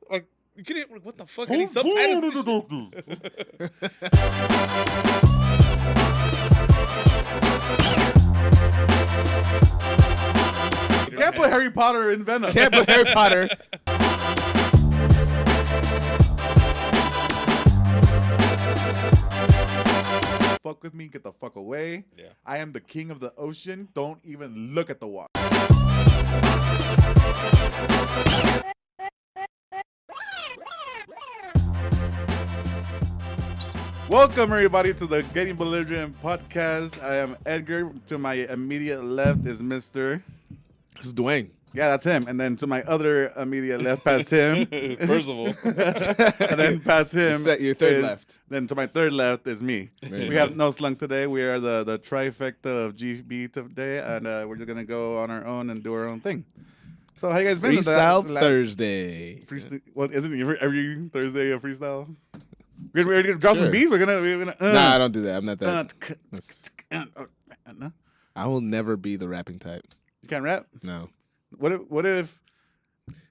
Like, you couldn't. What the fuck? I need subtitles. You can't put Harry Potter in Venom. Can't put Harry Potter. Fuck with me, get the fuck away. Yeah. I am the king of the ocean. Don't even look at the water. Welcome everybody to the Getting Belligerent podcast. I am Edgar. To my immediate left is Mr. This is Dwayne. Yeah, that's him. And then to my other immediate left past him. Percival. And then past him. Your third is- left. Then to my third left is me. We have no slunk today. We are the trifecta of GB today, and we're just gonna go on our own and do our own thing. So how you guys been? Freestyle Thursday. What isn't it every Thursday a freestyle? We're gonna drop some beats. We're gonna. Nah, I don't do that. I'm not that. No? I will never be the rapping type. You can't rap. No. What if?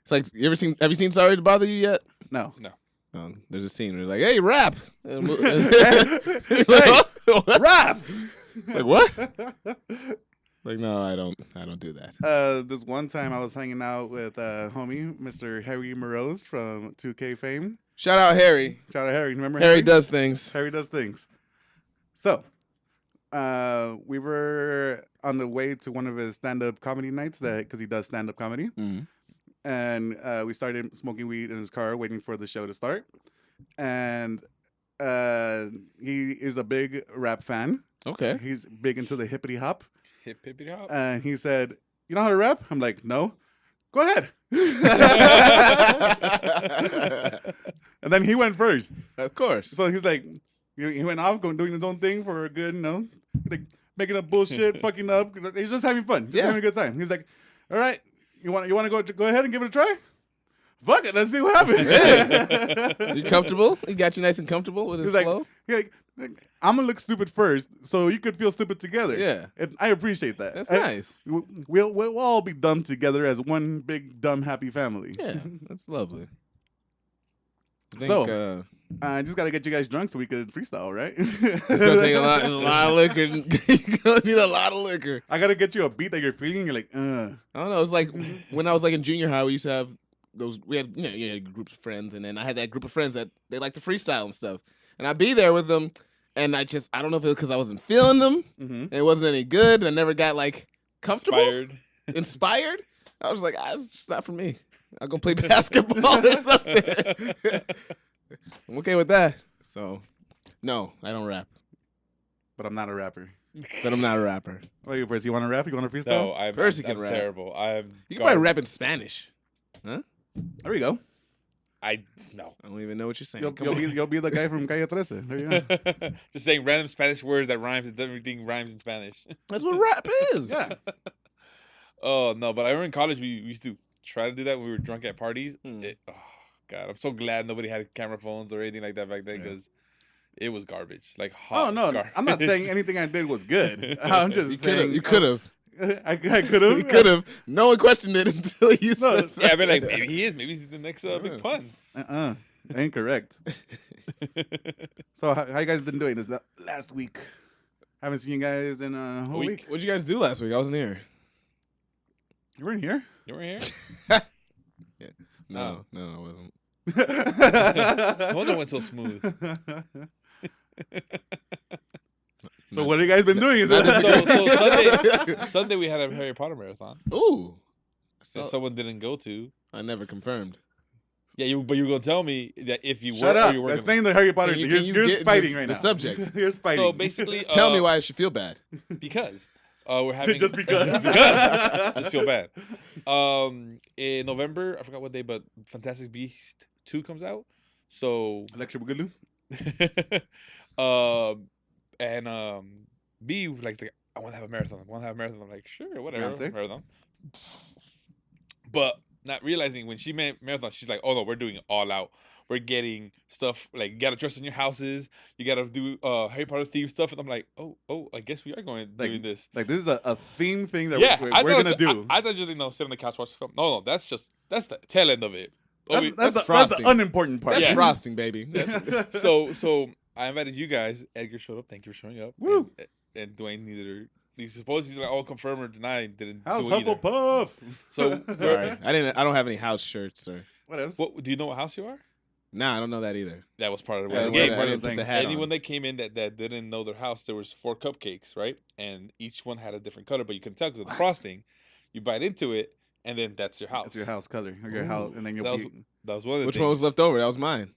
It's like have you seen Sorry to Bother You yet? No. There's a scene where they're like, hey, rap. It's like, rap. It's like, what? Like, no, I don't do that. This one time I was hanging out with homie, Mr. Harry Morose from 2K fame. Shout out Harry. Shout out Harry. Remember Harry does things. Harry does things. So, we were on the way to one of his stand-up comedy nights because he does stand-up comedy. Mm-hmm. And we started smoking weed in his car, waiting for the show to start. And he is a big rap fan. Okay. He's big into the hippity hop. Hippity hop. And he said, "You know how to rap?" I'm like, "No." "Go ahead." And then he went first. Of course. So he's like, he went off, doing his own thing for a good, like making up bullshit, fucking up. He's just having fun, just having a good time. He's like, "All right, you want to go ahead and give it a try? Fuck it, let's see what happens." You comfortable? He got you nice and comfortable with his He's flow? like, "I'm gonna look stupid first, so you could feel stupid together." Yeah. And I appreciate that. That's nice. We'll all be dumb together as one big dumb happy family. Yeah, that's lovely. I just gotta get you guys drunk so we could freestyle, right? It's gonna take a lot of liquor. You're gonna need a lot of liquor. I gotta get you a beat that you're feeling. You're like, I don't know. It's like when I was like in junior high, we used to have those. We had you had groups of friends, and then I had that group of friends that they like to freestyle and stuff. And I'd be there with them, and I don't know if it was because I wasn't feeling them. And it wasn't any good. And I never got like comfortable, inspired. I was like, it's just not for me. I'll go play basketball or something. I'm okay with that. So, no, I don't rap. but I'm not a rapper. What What are you, Percy? You want to rap? You want to freestyle? No, I'm Percy can rap. terrible. You can probably rap in Spanish. Huh? There we go. No. I don't even know what you're saying. You'll be the guy from Calle 13. There you go. Just saying random Spanish words that rhymes. Everything rhymes in Spanish. That's what rap is. Yeah. Oh no! But I remember in college we used to try to do that when we were drunk at parties. Oh God, I'm so glad nobody had camera phones or anything like that back then because it was garbage. Like hot. No, garbage. I'm not saying anything I did was good. I'm just saying You could have. I could have. You could have. No one questioned it until you said so. Yeah, I mean, like maybe he is. Maybe he's the next big pun. Incorrect. So how you guys been doing this last week? Haven't seen you guys in a whole week. What'd you guys do last week? I wasn't here. You weren't here? You were here? Yeah. No, I wasn't. No wonder it went so smooth. So what have you guys been doing? So Sunday we had a Harry Potter marathon. Ooh. So someone didn't go to. I never confirmed. Yeah, but you were gonna tell me that if you Shut were up. or you weren't. That's playing the Harry Potter. You're fighting right now. The subject. You're fighting. So basically, Tell me why I should feel bad. because we're having Just because. just feel bad. In November, I forgot what day, but Fantastic Beasts 2 comes out. So Electric Boogaloo. B like I want to have a marathon. I'm like, sure, whatever, Beyonce? marathon. But not realizing when she meant marathon, she's like, oh no, we're doing it all out. We're getting stuff like you gotta dress in your houses. You gotta do Harry Potter themed stuff, and I'm like, oh, I guess we are doing this. Like this is a theme thing that we're gonna do. I thought just sit on the couch watch the film. No, that's the tail end of it. That's the unimportant part. That's frosting, baby. So I invited you guys. Edgar showed up. Thank you for showing up. Woo. And Dwayne neither. He's like, oh, confirm or deny. Didn't How's do either. Hufflepuff? So sorry, I don't have any house shirts or. What else? What do you know? What house you are? Nah, I don't know that either. That was part of the game. game. Put the hat Anyone on. that came in that didn't know their house, there was 4 cupcakes, right? And each one had a different color, but you couldn't tell because of the frosting. You bite into it, and then that's your house. That's your house color. Or your house, and then you'll that was one of the Which things. one was left over? That was mine.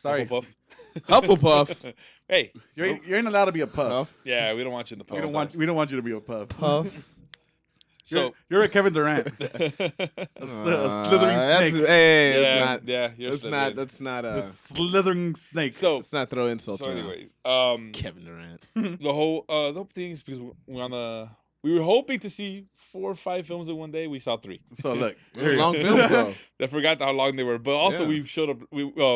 Sorry. Hufflepuff. Hufflepuff. Hey, you ain't allowed to be a puff. Puff. yeah, we don't want you in the puff. We don't want you to be a puff. Puff. So you're a Kevin Durant, a slithering snake. That's not a slithering snake. So let's not throw insults. So around. anyways, Kevin Durant. the whole thing is because we were hoping to see 4 or 5 films in one day. We saw 3. So look, long films though. I forgot how long they were, but also we showed up.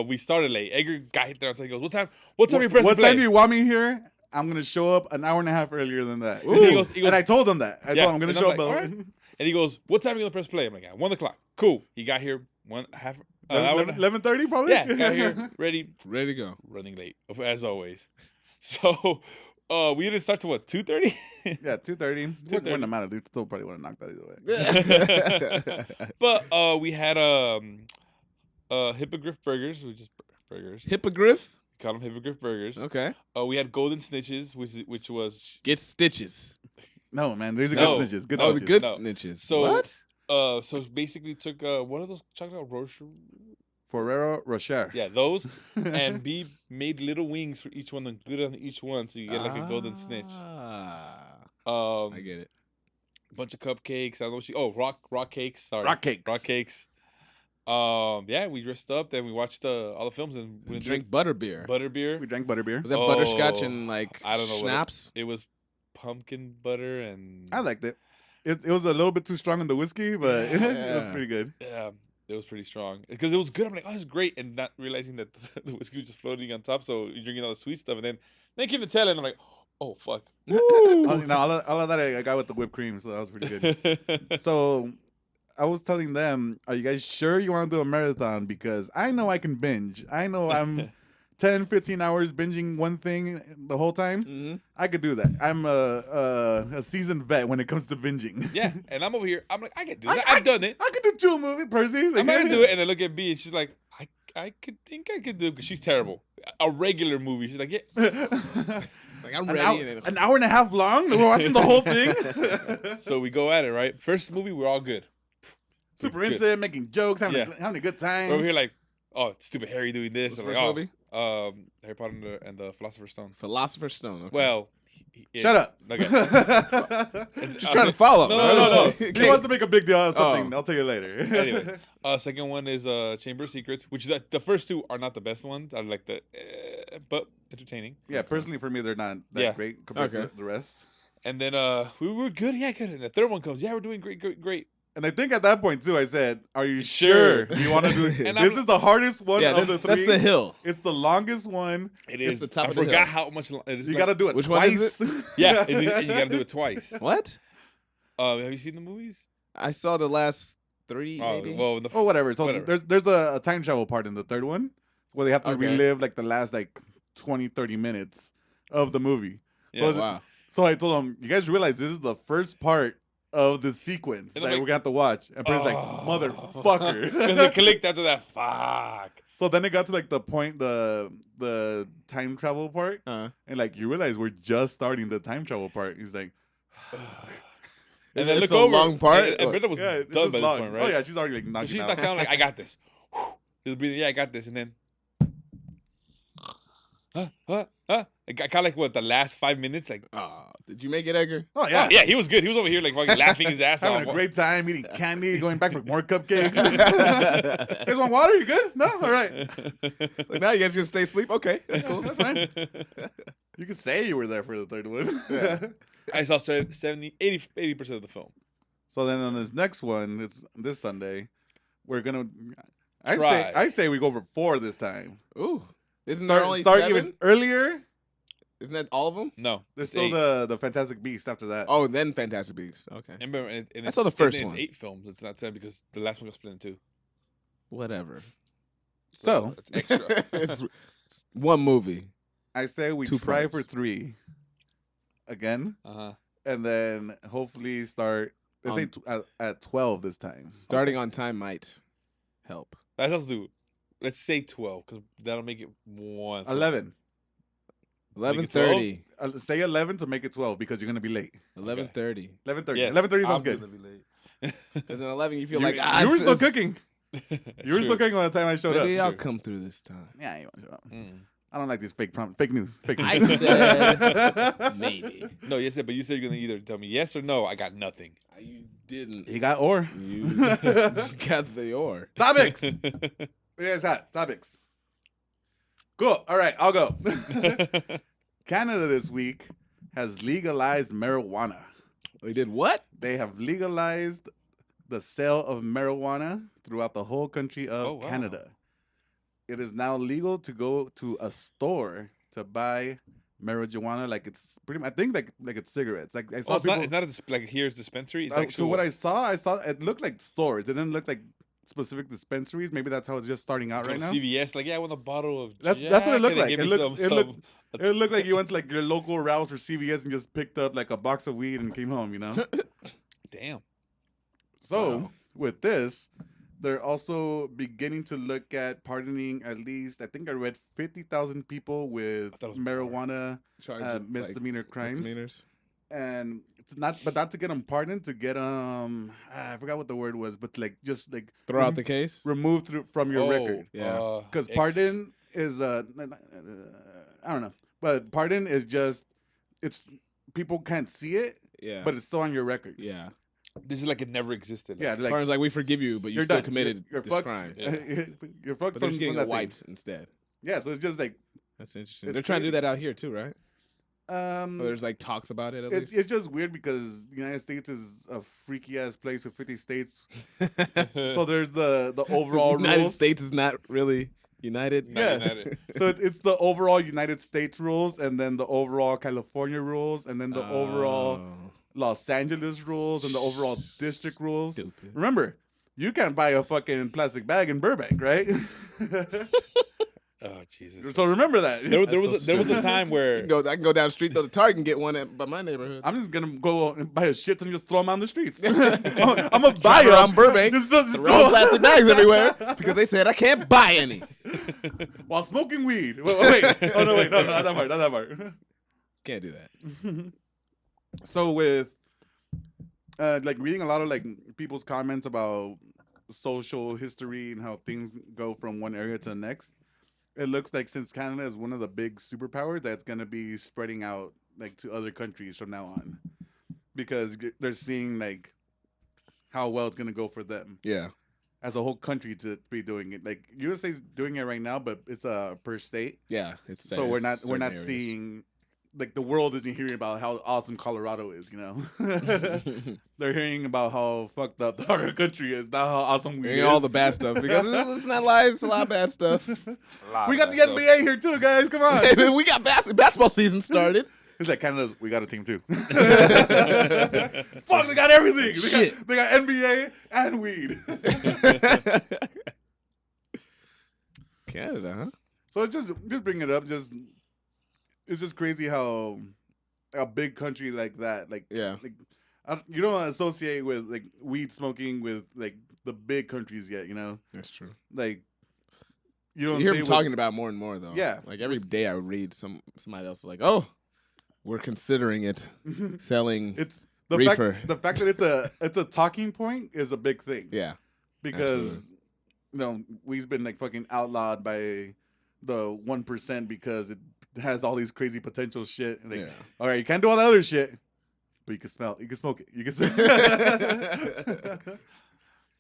We started late. Edgar got hit there and he goes, "What time? What time you press play? What time do you want me here? I'm gonna show up an hour and a half earlier than that." And he goes, and I told him that. I told him I'm gonna show up. Right. And he goes, "What time are you gonna press play?" I'm like, "At 1:00." Cool. He got here 11:30 probably. Yeah, got here ready to go. Running late as always. So we didn't start to what 2:30. Yeah, 2:30. Wouldn't matter. Dude, still probably would have knocked that either way. But we had Hippogriff burgers, which is burgers. Hippogriff. Call them Hippogriff burgers. Okay. We had Golden Snitches, which was Get Stitches. No, man. There's a good snitches. Good snitches. Good snitches. So what? So basically took one of those chocolate Rocher. Ferrero Rocher. Yeah, those. And B made little wings for each one and glued on each one so you get like a golden snitch. I get it. A bunch of cupcakes. I don't know rock cakes. Sorry. Rock cakes. Rock cakes. Yeah, we dressed up, then we watched all the films and we drank butterbeer. Butterbeer. We drank butterbeer. Was that butterscotch and like I don't know schnapps? It was pumpkin butter and I liked it. It was a little bit too strong in the whiskey, but it was pretty good. Yeah, it was pretty strong because it was good. I'm like, oh, it's great, and not realizing that the whiskey was just floating on top. So you're drinking all the sweet stuff, and then they came to tell, and I'm like, oh fuck. all of that I got with the whipped cream, so that was pretty good. So I was telling them, are you guys sure you want to do a marathon? Because I know I can binge. I know I'm 10, 15 hours binging one thing the whole time. Mm-hmm. I could do that. I'm a seasoned vet when it comes to binging. Yeah, and I'm over here. I'm like, I can do that. I've done it. I could do 2 movies, Percy. Like, I'm gonna do it, and I look at B, and she's like, I could think I could do it because she's terrible. A regular movie, she's like, yeah. Like, I'm ready. An hour and a half long. We're watching the whole thing. So we go at it, right? First movie, we're all good. Super into it, making jokes, having a good time. We're over here like, oh, stupid Harry doing this. What's the movie? Harry Potter and the Philosopher's Stone. Philosopher's Stone. Okay. Well, shut up. Okay. Just trying to follow. No. He wants to make a big deal out of something. I'll tell you later. Anyway, second one is Chamber of Secrets, which is the first 2 are not the best ones. I like but entertaining. Yeah, personally for me, they're not that great compared to the rest. And then we were good. Yeah, good. And the third one comes. Yeah, we're doing great. And I think at that point, too, I said, are you sure you want to do it? This is the hardest one of the 3. That's the hill. It's the longest one. It is. It's the top I of the forgot hill. how much it is. You got to do it Which twice. one is it? Yeah, and you got to do it twice. What? Have you seen the movies? I saw the last 3, maybe. Well, whatever. So there's a time travel part in the third one where they have to relive like the last 20, 30 minutes of the movie. Yeah, wow. So I told them, you guys realize this is the first part of the sequence that we're going to have to watch. And Percy's like, motherfucker. Because it clicked after that. Fuck. So then it got to the point, the time travel part. And you realize we're just starting the time travel part. He's like... And then it's look a over. long part? And Brenda was done by this point, right? Oh, yeah, she's already knocking So she's out. not counting I got this. Just breathing, I got this. And then... I got the last 5 minutes, did you make it, Edgar? Oh, yeah. Yeah, he was good. He was over here fucking laughing his ass off. Having a great time, eating candy, going back for more cupcakes. You guys want water? You good? No? All right. Now you guys just stay asleep? Okay, that's cool. That's fine. You could say you were there for the third one. Yeah. I saw 70, 80% of the film. So then on this next one, it's this Sunday, we're gonna. Try. I say we go for 4 this time. Ooh, isn't there only Start 7? even earlier. Isn't that all of them? No, There's it's still 8. the Fantastic Beasts after that. Oh, then Fantastic Beasts. Okay, And I saw the first it's one. 8 films. It's not 7 because the last one got split in 2. whatever. So it's extra. it's one movie. I say we 2 try parts. for 3 again, Uh-huh. and then hopefully start. Let's say at 12 this time. Starting on time might help. Let's also do. Let's say 12 because that'll make it 1. 11. 11:30. Say 11 to make it 12 because you're gonna be late. 11:30. 11:30. Yes, 11:30 sounds I'm good. gonna be late. Because in 11 you feel You, like you were still it's- cooking. You were still cooking by the time I showed Maybe up. I'll Sure. come through this time. Yeah, you want to show up. Mm. I don't like these fake news. Fake news. I said maybe. No, yes, but you said you're gonna either tell me yes or no. I got nothing. You didn't. He got or. You got the or. Topics. What do you guys got? Topics. Cool. All right, I'll go. Canada this week has legalized marijuana. We did what? They have legalized the sale of marijuana throughout the whole country of Oh, wow. Canada. It is now legal to go to a store to buy marijuana. Like it's pretty much, I think like it's cigarettes. Like I saw It's people. not. It's not like here's dispensary. It's So actual. what I saw it looked like stores. It didn't look like specific dispensaries. Maybe that's how it's just starting out right now. CVS. Like, yeah, I want a bottle of. That's what it Jack, looked and they like. give It me looked, some- it looked like you went to like your local Rouse or CVS and just picked up like a box of weed and came home, you know? Damn. So Wow. with this, they're also beginning to look at pardoning at least, I think I read 50,000 people with I thought it was more. marijuana Charge of, like, misdemeanor crimes. misdemeanors. And it's not to get them pardoned, to get I forgot what the word was, but like just like Throw out the case. removed from your record. Yeah. Because pardon is I don't know, but pardon is just it's people can't see it, Yeah. but it's still on your record. yeah. This is like it never existed. Yeah, As like far as like we forgive you, but you you're still done. committed You're this fucked. crime. You're fucked But they're from just getting that a thing. wipes instead. Yeah, so it's just like That's interesting. It's They're trying to do crazy. that out here too, right? Or there's like talks about it at least. it's just weird because the United States is a freaky ass place with 50 states. So there's the overall United rules. States is not really united. Not Yeah. United. So it's the overall United States rules, and then the overall California rules, and then the overall Oh, Los Angeles rules, and the overall district rules. stupid. Remember, you can't buy a fucking plastic bag in Burbank, right? Oh Jesus. So remember that. There That's was so a time I where can go down the street to the Target and get one by my neighborhood. I'm just gonna go and buy a shit ton and just throw them on the streets. I'm gonna buy Drive around them. Burbank, just throwing plastic bags everywhere because they said I can't buy any. while smoking weed. Wait. Oh no, wait. No, not that part. Can't do that. So with like reading a lot of like people's comments about social history and how things go from one area to the next, it looks like since Canada is one of the big superpowers, that's gonna be spreading out like to other countries from now on, because they're seeing like how well it's gonna go for them Yeah. as a whole country to be doing it. Like USA's doing it right now, but it's per state, Yeah. It's so we're not certain areas. seeing. Like the world isn't hearing about how awesome Colorado is, you know. They're hearing about how fucked up our country is, not how awesome we Hearing is. all the bad stuff because it's not lies. It's a lot of bad stuff. We got the NBA here too, guys. Come on. Hey, we got basketball season started. It's like Canada's. We got a team too. Fuck, they got everything. Shit. They got NBA and weed. Canada, huh? So it's just bringing it up. It's just crazy how a big country like that, like Yeah. you don't associate with like weed smoking with like the big countries yet, you know. That's true. Like you You don't hear say them talking about it more and more though. Yeah. Like every day I read somebody else like, oh, we're considering it selling. it's Reefer. the fact that it's a talking point is a big thing. Yeah. Because absolutely. you know we've been like fucking outlawed by the 1% because it has all these crazy potential shit. Like, Yeah. all right, you can't do all the other shit, but you can smell, you can smoke it, you can.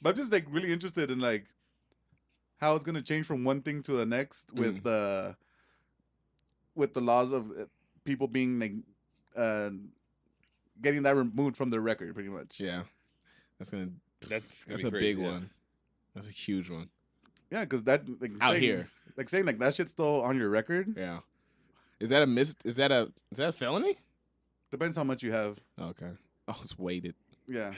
But I'm just like really interested in like how it's gonna change from one thing to the next with the laws of people being like getting that removed from their record, pretty much. Yeah. That's That's a crazy, big yeah. one. That's a huge one. Yeah, because that Out here. Like saying like that shit's still on your record. Yeah. Is that a felony? Depends how much you have. Okay. Oh, it's weighted. Yeah.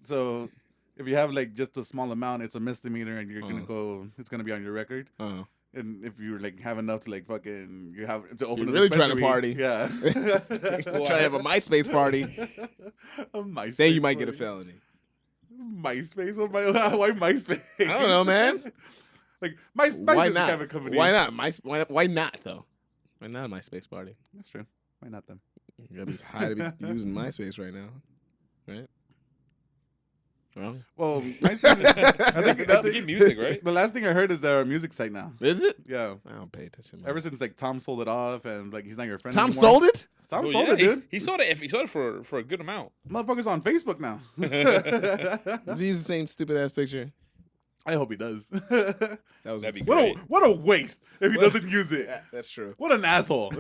So if you have like just a small amount, it's a misdemeanor, and you're gonna go. It's gonna be on your record. And if you like have enough to like fucking, you have to open. You're a really trying to dispensary, party. Yeah. Trying to have a MySpace party. A MySpace. Then you might get a party. felony. MySpace? Why MySpace? I don't know, man. Like MySpace Why is not? kind of a company. Why not? Why not though? Why not a MySpace party? That's true. Why not them? You gotta be high to be using MySpace right now, right? Well, MySpace. I think get music, right? The last thing I heard is they're a music site now. Is it? Yeah. I don't pay attention. Man. Ever since like Tom sold it off and like he's not your friend. Tom anymore. sold it? Tom sold it, dude. He sold it. He sold it for a good amount. Motherfucker's on Facebook now. Does he use the same stupid ass picture? I hope he does. That was That'd be insane. what a waste if he doesn't use it. Yeah, that's true. What an asshole.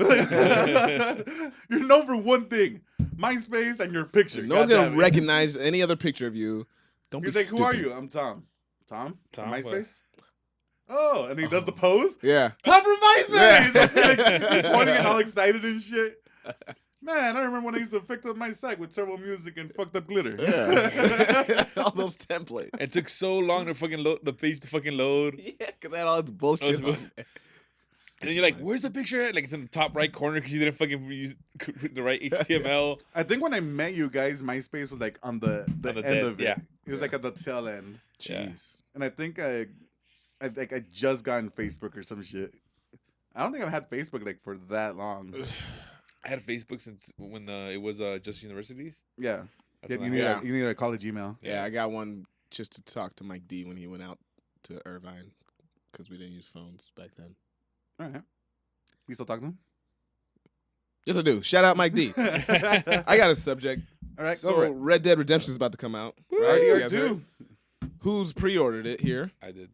You're known for one thing. MySpace and your picture. No one's gonna recognize any other picture of you. Don't He's be like, stupid. who are you? I'm Tom. Tom? Tom, From what? MySpace? Oh, and he does the pose? Yeah. Tom from MySpace! Yeah. Like, pointing and all excited and shit. Man, I remember when I used to fix up my site with terrible music and fucked up glitter. Yeah. All those templates. It took so long to fucking load the page to fucking load. Yeah, because I had all this bullshit. And then you're like, where's the picture at? Like, it's in the top right corner because you didn't fucking use the right HTML. I think when I met you guys, MySpace was like on the end of it. yeah. It was like at the tail end. Jeez. And I think I just got on Facebook or some shit. I don't think I've had Facebook like for that long. I had Facebook since when it was just universities. Yeah. That's You when need, I had. you need a college email. Yeah, I got one just to talk to Mike D when he went out to Irvine because we didn't use phones back then. All right. You still talk to him? Yes, I do. Shout out Mike D. I got a subject. All right, go So for it. Red Dead Redemption is about to come out. Right, You you guys too. heard? Who's pre-ordered it here? I did.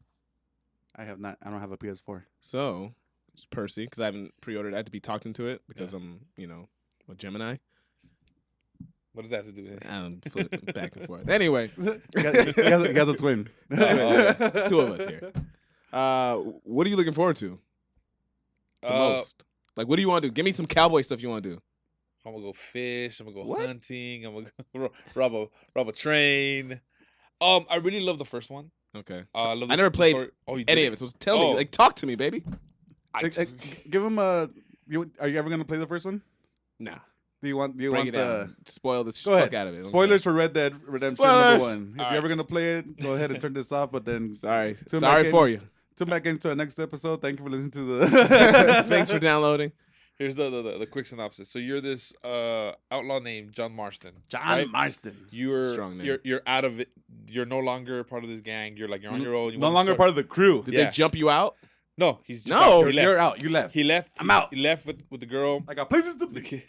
I have not. I don't have a PS4. So it's Percy because I haven't pre-ordered. I had to be talked into it because I'm, a Gemini. What does that have to do with it? I'm flipping back and forth. Anyway, he has a twin. it's two of us here. What are you looking forward to the most? Like, what do you want to do? Give me some cowboy stuff you want to do. I'm gonna go fish. I'm gonna go What? hunting. I'm gonna go rob a train. I really love the first one. Okay. I love. I never played you any did? of it. So tell me, like, talk to me, baby. Give him a. Are you ever gonna play the first one? Nah. Do you want Break it down. Spoil the Go fuck ahead. out of it. Spoilers for Red Dead Redemption Spoilers! #1. If All you're ever right. gonna play it, go ahead and turn this off. But then, Sorry. Tune Sorry back in. for you. tune back into the next episode. Thank you for listening to the. Thanks for downloading. Here's the quick synopsis. So you're this outlaw named John Marston. John right? Marston. You're you're out of it. You're no longer part of this gang. You're on your own. You No wanna longer start- part of the crew. Did Yeah. they jump you out? No, he's just No, out. He left. You're out. You left. He left. I'm out. He left with the girl. I got places to be.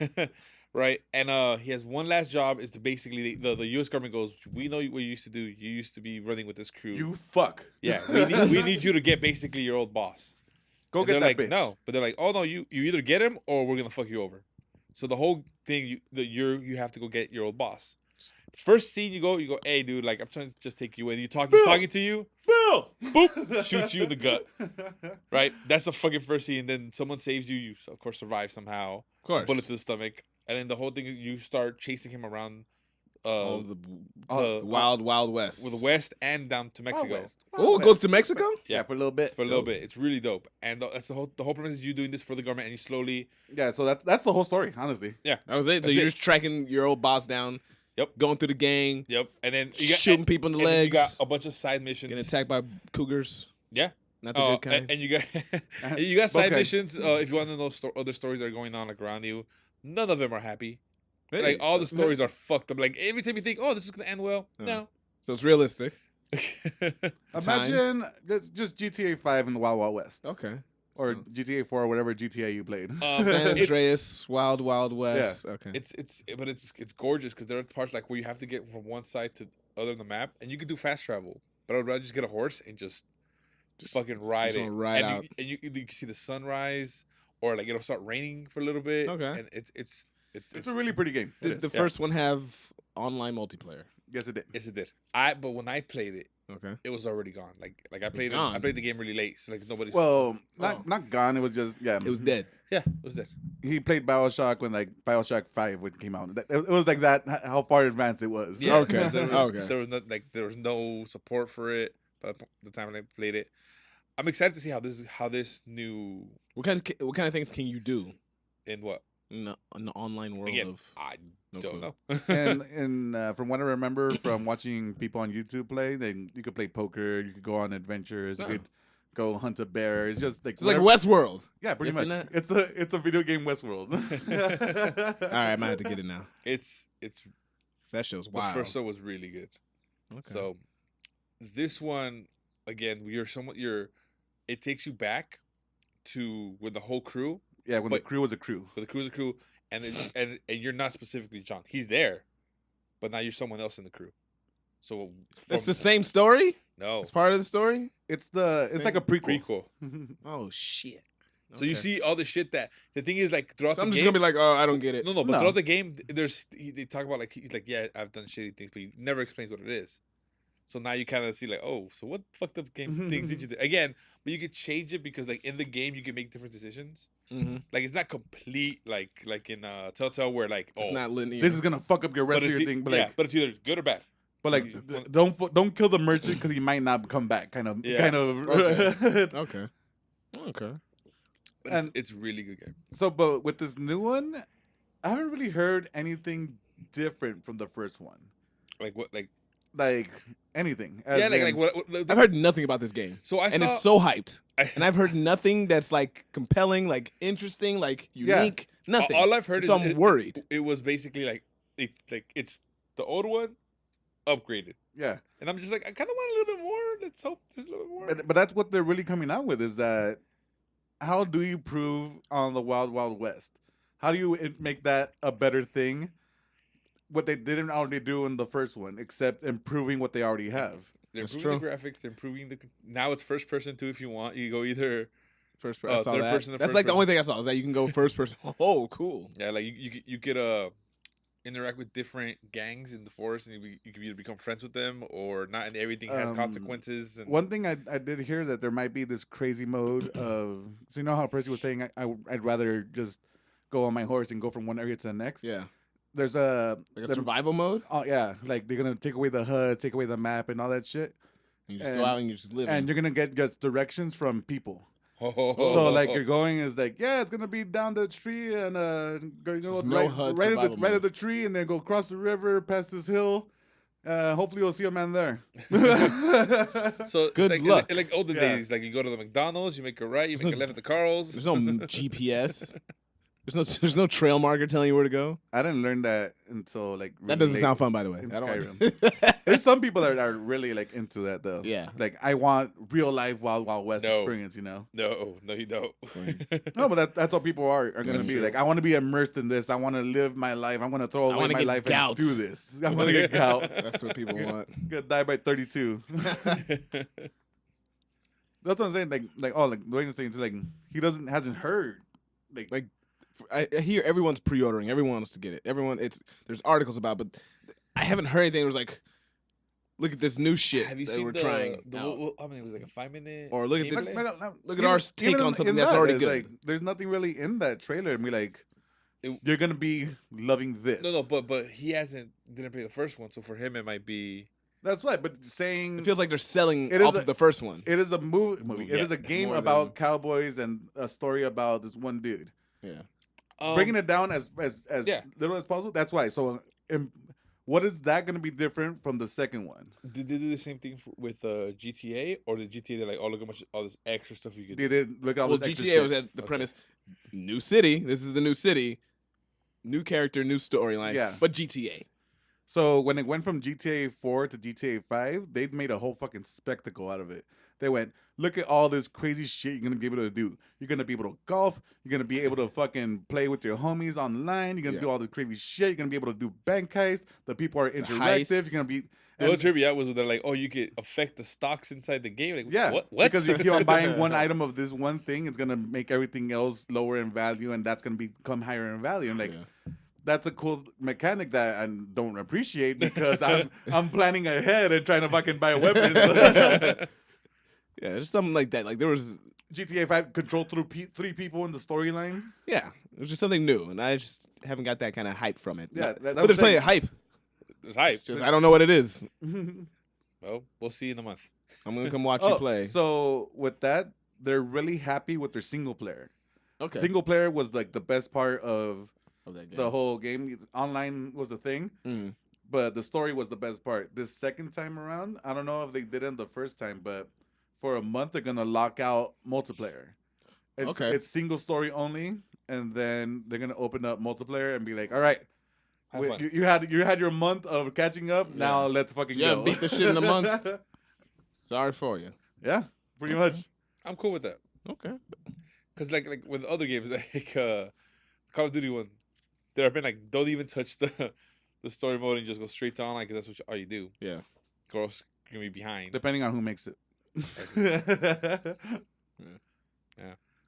Right, and he has one last job is to basically the U.S. government goes, we know what you used to do. You used to be running with this crew. You fuck. Yeah, we need you to get basically your old boss. Go And get they're that like, bitch. no, but they're like, oh no, you either get him or we're gonna fuck you over. So the whole thing you have to go get your old boss. First scene you go, hey dude, like I'm trying to just take you in. He's talking to you, Bill. boop, shoots you in the gut. Right, that's the fucking first scene. Then someone saves you. You of course survive somehow. Of course. Bullet to the stomach, and then the whole thing you start chasing him around. The the Wild West. with the west and down to Mexico. Oh, it goes to Mexico? Yeah, for a little bit. For a little bit. It's really dope. And that's the whole premise is you doing this for the government and you slowly. Yeah, so that's the whole story, honestly. Yeah. That was it. So That's you're it. just tracking your old boss down. Yep. Going through the gang. Yep. And then Shooting people in the and then legs. You got a bunch of side missions. Getting attacked by cougars. Yeah. Not the good kind. And you got side Okay. missions. If you want to know other stories that are going on like around you, none of them are happy. Really? Like all the stories are fucked up. Like every time you think, oh, this is gonna end well, no. So it's realistic. Imagine just GTA 5 in the Wild Wild West. Okay. Or GTA 4 or whatever GTA you played. San it's- Andreas, Wild West. Okay. It's gorgeous because there are parts like where you have to get from one side to the other on the map, and you can do fast travel. But I'd rather just get a horse and just fucking ride just it. wanna ride and out. You can see the sunrise, or like it'll start raining for a little bit. Okay. And it's It's a really pretty game. Did the first one have online multiplayer? Yes, it did. Yes, it did. But when I played it, Okay. it was already gone. Like I played gone. I played the game really late, so like nobody. Well, not gone. It was just It was dead. Yeah, it was dead. He played BioShock when like BioShock 5 when it came out. It was like that. How far advanced it was. Yeah, Okay. There was there was no support for it by the time I played it. I'm excited to see how this new What kind of things can you do in what in the online world again. of? I No don't clue. know. and from what I remember from watching people on YouTube play, then you could play poker, you could go on adventures, you could go hunt a bear. It's just like It's like Westworld. yeah, pretty Isn't much. it? It's a video game Westworld. All right, I might have to get it now. it's That show's the wild. first show was really good. Okay. So this one again, it takes you back to with the whole crew. Yeah, when the But- crew was a crew. With the crew's a crew, and and you're not specifically John. He's there, but now you're someone else in the crew. So It's from- the same story. no It's part of the story. It's like a prequel. Oh shit. So you Okay. see all the shit that the thing is like throughout So the I'm just game. gonna be like, oh, I don't get it. No, but No. throughout the game, they talk about like he's like, yeah, I've done shitty things, but he never explains what it is. So now you kind of see like, oh, so what fucked up game things did you do again? But you could change it because like in the game you can make different decisions. Mm-hmm. Like it's not complete like in Telltale where like It's not linear. This is gonna fuck up your rest of it's your thing. But yeah, like, but it's either good or bad. but like, don't kill the merchant because he might not come back. Kind of. Yeah. Kind of. Okay. Okay. But And- it's really good game. So, but with this new one, I haven't really heard anything different from the first one. Like what? Like Like anything. yeah, As in- like what? I've heard nothing about this game, So I and saw. it's so hyped. I- And I've heard nothing that's like compelling, like interesting, like unique. Nothing. all I've heard so is I'm worried. It was basically like it's the old one upgraded, Yeah. and I'm just like I kind of want a little bit more. Let's hope there's a little bit more. But that's what they're really coming out with is that how do you prove on the Wild Wild West? How do you make that a better thing? What they didn't already do in the first one, except improving what they already have. They're That's improving the graphics. They're improving the. Now it's first person too. If you want, you go either. First person. I saw third that. person to That's first like the person. only thing I saw is that you can go first person. Oh, cool. Yeah, like you get interact with different gangs in the forest, and you can either become friends with them or not, and everything has consequences. And One thing I did hear that there might be this crazy mode of so you know how Percy was saying I'd rather just go on my horse and go from one area to the next. Yeah. There's Like a survival mode. oh yeah, like they're gonna take away the HUD, take away the map, and all that shit, You just go out and you just live. and you're gonna get just directions from people. So so like you're going is like yeah, it's gonna be down the tree and go Just no HUD survival right at mode. the tree and then go across the river past this hill. Hopefully you'll see a man there. So Good it's luck. like olden Yeah. days, like you go to the McDonald's, you make a right, you make a no- left at the Carl's. There's no GPS. There's no trail marker telling you where to go. I didn't learn that until like really That doesn't late sound fun, by the way. in I don't Skyrim. There's some people that are really like into that though. Yeah. Like I want real life Wild Wild West No. experience, you know. No, you don't. No, but that's what people are gonna That's be. true. Like I want to be immersed in this. I want to live my life. I want to throw away wanna my get life gout. and do this. I want to get gout. That's what people want. Gonna die by 32. That's what I'm saying. Like Dwayne's saying, like he hasn't heard. Like, I hear everyone's pre-ordering. Everyone wants to get it. There's articles about, but I haven't heard anything. It was like, look at this new shit Have you that seen we're trying. I mean, it was like a 5-minute. Or look at gameplay? this- Look Look at our take on something that's already good. Like, there's nothing really in that trailer, and be like, It- you're gonna be loving this. No, but he didn't play the first one, so for him it might be. That's right. But saying It feels like they're selling It is off a- of the first one. it is a movie. It Yeah, is a game more about cowboys and a story about this one dude. Yeah. Bringing it down as yeah. little as possible. That's why. So, what is that going to be different from the second one? Did they do the same thing with GTA, or the GTA they're like, oh look how much all this extra stuff you could They did look at all Well, this extra GTA shit. was at the premise, new city. This is the new city, new character, new storyline. Yeah. But GTA. So when it went from GTA 4 to GTA 5, they made a whole fucking spectacle out of it. They went, look at all this crazy shit you're gonna be able to do. You're gonna be able to golf. You're gonna be able to fucking play with your homies online. You're gonna do all this crazy shit. You're gonna be able to do bank heists. The people are interactive. heists. You're gonna be The whole trivia was they're like, oh, you could affect the stocks inside the game. Like, yeah, what? because you keep on buying one item of this one thing, it's gonna make everything else lower in value, and that's gonna become higher in value. And like, Yeah. that's a cool mechanic that I don't appreciate because I'm planning ahead and trying to fucking buy weapons. Yeah, just something like that. Like there was GTA 5 control through 3 people in the storyline. Yeah, it was just something new, and I just haven't got that kind of hype from it. Yeah, but there's plenty of hype. There's hype. Just I don't know what it is. Well, we'll see in a month. I'm gonna come watch you play. So with that, they're really happy with their single player. Okay. Single player was like the best part of that game. the whole game. Online was the thing, but the story was the best part. This second time around, I don't know if they did it the first time, but for a month they're gonna lock out multiplayer. It's single story only, and then they're gonna open up multiplayer and be like, all right. You had your month of catching up. Yeah. Now let's fucking go. Beat the shit in a month. Sorry for you. Yeah, pretty much. I'm cool with that. Okay. Because like with other games, like Call of Duty one, there have been like don't even touch the story mode and just go straight to online because that's all you do. Yeah. Girls gonna be behind. Depending on who makes it. Yeah.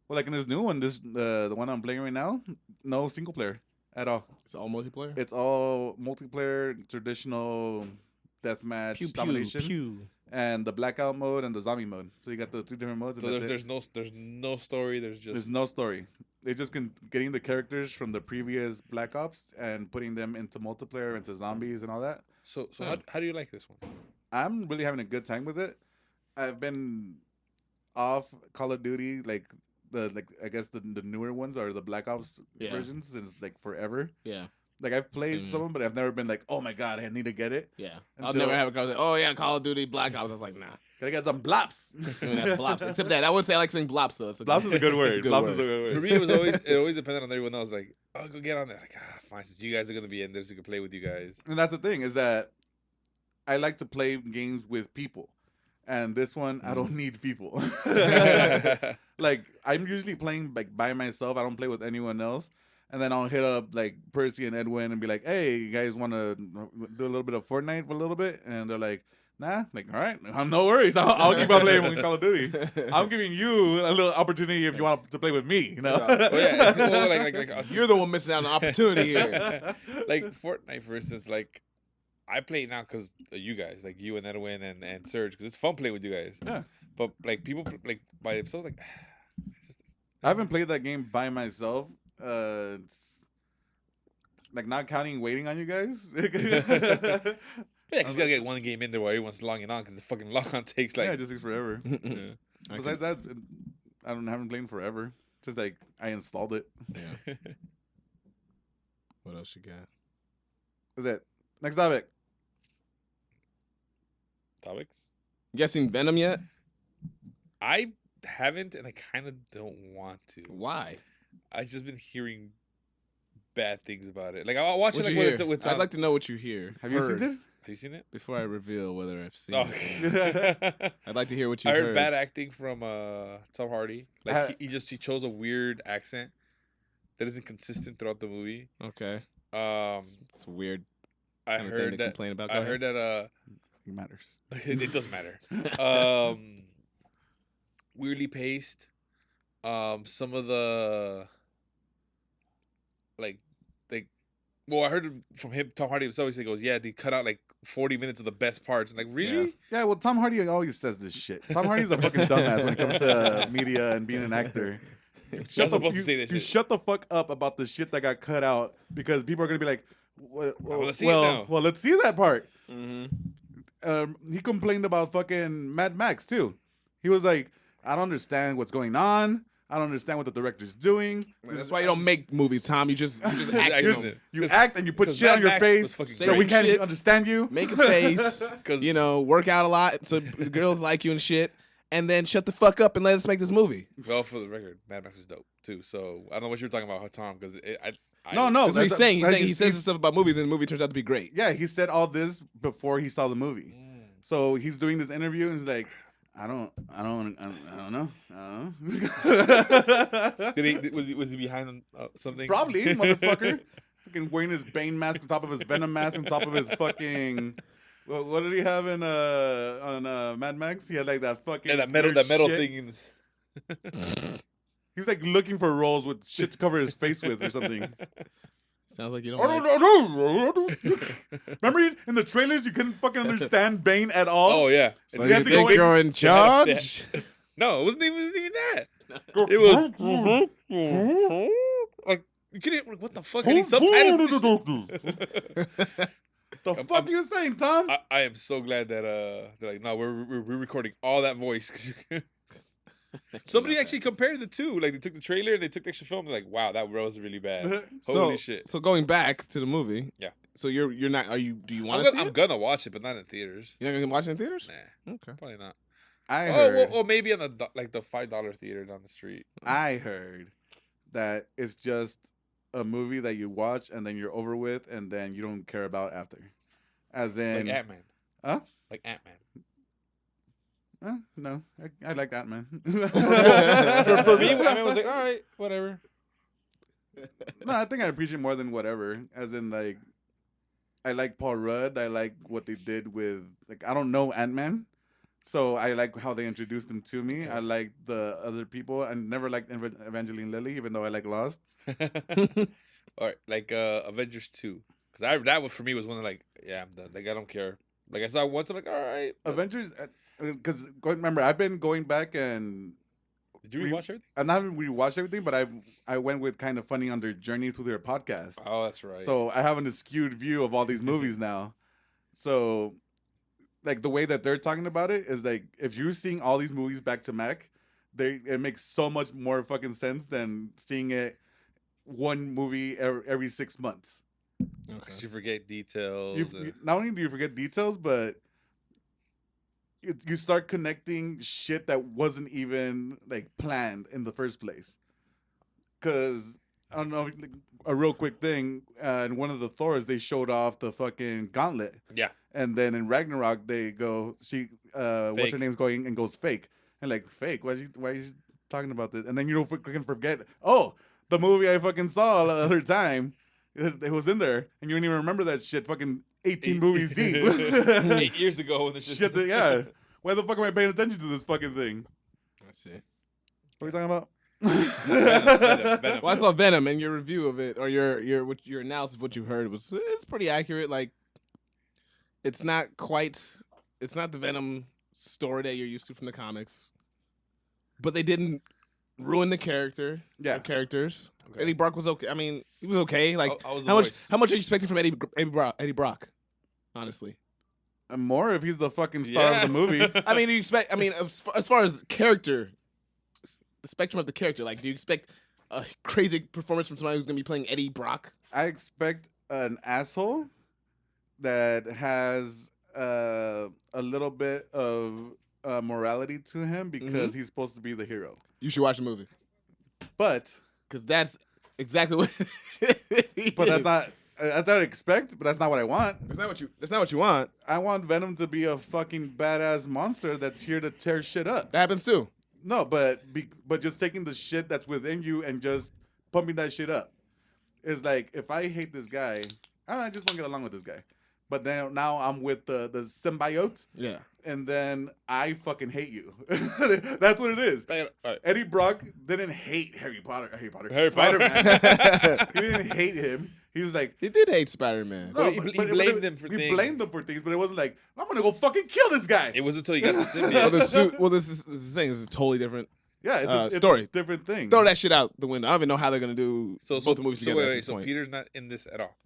Well, like in this new one, the one I'm playing right now, no single player at all. It's all multiplayer? It's all multiplayer, traditional deathmatch domination. And the blackout mode and the zombie mode. So you got the 3 different modes. So there's no story. There's no story. They just getting the characters from the previous Black Ops and putting them into multiplayer, into zombies and all that. So how do you like this one? I'm really having a good time with it. I've been off Call of Duty I guess the newer ones are the Black Ops versions since like forever. Yeah. Like I've played some of them, but I've never been like, oh my god, I need to get it. Yeah. I'll never have a conversation. Oh yeah, Call of Duty Black Ops. I was like, nah. Gotta get some blops. Blops. Except that I would say I like saying blops though. Blops is a good word. Blops is a good word. For me, it always depended on everyone else. Like, oh, go get on there. Like, fine, since you guys are gonna be in there, so you can play with you guys. And that's the thing is that I like to play games with people. And this one, I don't need people. Like, I'm usually playing like by myself. I don't play with anyone else. And then I'll hit up like Percy and Edwin and be like, "Hey, you guys want to do a little bit of Fortnite for a little bit?" And they're like, "Nah." I'm like, all right, no worries. I'll keep on playing Call of Duty. I'm giving you a little opportunity if you want to play with me. You know? You're the one missing out on an opportunity here. Like Fortnite, for instance, like. I play it now because you guys, like you and Edwin and Serge, because it's fun playing with you guys. Yeah. But like people like by themselves, like I haven't played that game by myself. Like not counting waiting on you guys. Yeah, because you gotta get one game in there while everyone's logging on, because the fucking log on takes like it just takes forever. Besides that, I haven't played in forever. Just like I installed it. Yeah. What else you got? Is that next topic? Topics? You guys seen Venom yet? I haven't, and I kind of don't want to. Why? I've just been hearing bad things about it. Like I'll watch it. Like I'd like to know what you hear. Have you seen it? Have you seen it? Before I reveal whether I've seen it, I'd like to hear what you heard. I heard bad acting from Tom Hardy. Like he chose a weird accent that isn't consistent throughout the movie. Okay. It's weird. I heard that. Complain about. It matters. It does matter. Weirdly paced. Some of the well, I heard from him, Tom Hardy himself. He goes, "Yeah, they cut out like 40 minutes of the best parts." I'm like, really? Yeah. Well, Tom Hardy always says this shit. Tom Hardy's a fucking dumbass when it comes to media and being an actor. Shut the fuck up about the shit that got cut out, because people are gonna be like, let's see it now. Well, let's see that part. Mm-hmm. He complained about fucking Mad Max too. He was like, I don't understand what's going on. I don't understand what the director's doing. That's why you don't make movies, Tom. You just act. You act and you put shit on your face so we can't understand you. Make a face. Work out a lot so girls like you and shit. And then shut the fuck up and let us make this movie. Well, for the record, Mad Max is dope too. So I don't know what you were talking about, Tom, because no. That's what he's saying. He says stuff about movies, and the movie turns out to be great. Yeah, he said all this before he saw the movie. So he's doing this interview, and he's like, I don't know. Was he behind something? Probably, motherfucker. Fucking wearing his Bane mask on top of his Venom mask on top of his fucking. What did he have in on Mad Max? He had like that fucking that metal shit. thing. He's like looking for roles with shit to cover his face with or something. Sounds like you don't Remember in the trailers you couldn't fucking understand Bane at all? Oh yeah. So You you have to go think in- you're in charge? No, it wasn't even that. It was like you couldn't. What the fuck? Any subtitles? The fuck you saying, Tom? I am so glad that they're like, no, we're recording all that voice because somebody actually compared the two. Like they took the trailer and they took the extra film. They're like, wow, that was really bad. Holy shit. So going back to the movie. Yeah. So you're not. Are you? Do you want to see it? I'm gonna watch it, but not in theaters. You're not gonna watch it in theaters? Nah. Okay. Probably not. I heard. Well, maybe on the $5 theater down the street. I heard that it's just a movie that you watch and then you're over with, and then you don't care about after. As in, Like Ant-Man. Huh? Like Ant-Man. No, I like that, man. for me, Ant-Man was like, all right, whatever. No, I think I appreciate more than whatever. As in, like, I like Paul Rudd. I like what they did with, like, I don't know Ant-Man. So I like how they introduced him to me. Yeah. I like the other people. I never liked Evangeline Lilly, even though I like Lost. All right, like Avengers 2. Because that was, for me, was one of like, yeah, I'm done. Like, I don't care. Like, I saw it once, I'm like, all right. Avengers, because remember, I've been going back and Did you rewatch everything? I haven't rewatched everything, but I went with Kind of Funny on their journey through their podcast. Oh, that's right. So I have an skewed view of all these movies now. So, like, the way that they're talking about it is like, if you're seeing all these movies back to back, it makes so much more fucking sense than seeing it one movie every 6 months. Because you forget details. Not only do you forget details, but you start connecting shit that wasn't even like planned in the first place. Because I don't know, like, a real quick thing. In one of the Thors, they showed off the fucking gauntlet. Yeah. And then in Ragnarok, they go, what's her name's going and goes fake, and like fake. Why is she talking about this? And then you don't fucking forget. Oh, the movie I fucking saw the other time. It was in there, and you don't even remember that shit. Fucking 18 movies deep. 8 years ago when this shit. Yeah. Why the fuck am I paying attention to this fucking thing? Let's see. What are you talking about? Venom. Well, I saw Venom, and your review of it, or your analysis of what you heard it's pretty accurate. Like, it's not the Venom story that you're used to from the comics, but they didn't ruin the characters. Okay. Eddie Brock was okay. I mean, he was okay. Like, how much are you expecting from Eddie Brock? Honestly, more if he's the fucking star of the movie. I mean, as far as character, the spectrum of the character, like, do you expect a crazy performance from somebody who's gonna be playing Eddie Brock? I expect an asshole that has a little bit of morality to him because he's supposed to be the hero. You should watch the movie, but because that's exactly what. But that's not. That's what I expect, but that's not what I want. That's not what you want. I want Venom to be a fucking badass monster that's here to tear shit up. That happens too. No, but just taking the shit that's within you and just pumping that shit up. Is like, if I hate this guy, I just won't get along with this guy. But then now I'm with the symbiote. Yeah. And then I fucking hate you. That's what it is. Right. Eddie Brock didn't hate Harry Potter. Spider-Man. He didn't hate him. He was like, he did hate Spider-Man. No, he blamed them for things. He blamed them for things, but it wasn't like, I'm gonna go fucking kill this guy. It was until he got the symbiote. This is the thing. It's a totally different. Yeah, it's story. A different thing. Throw that shit out the window. I don't even know how they're gonna do both the movies together. Wait, at this so point. Peter's not in this at all.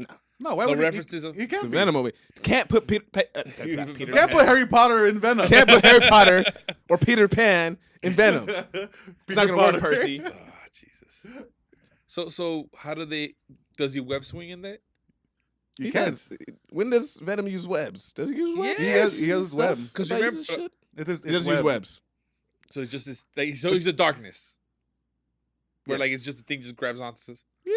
No, why no would references. He It's can't a be. Venom movie. Can't put Peter Can't put Harry Potter in Venom. Can't put Harry Potter or Peter Pan in Venom. It's not gonna work, Percy. Oh, Jesus. So how does he web swing in that? He does. When does Venom use webs? Does he use webs? Yes. He has web. Because remember, He doesn't use webs. So it's just this. Like, so he's the darkness, where Yes. like it's just the thing just grabs onto us. Yeah.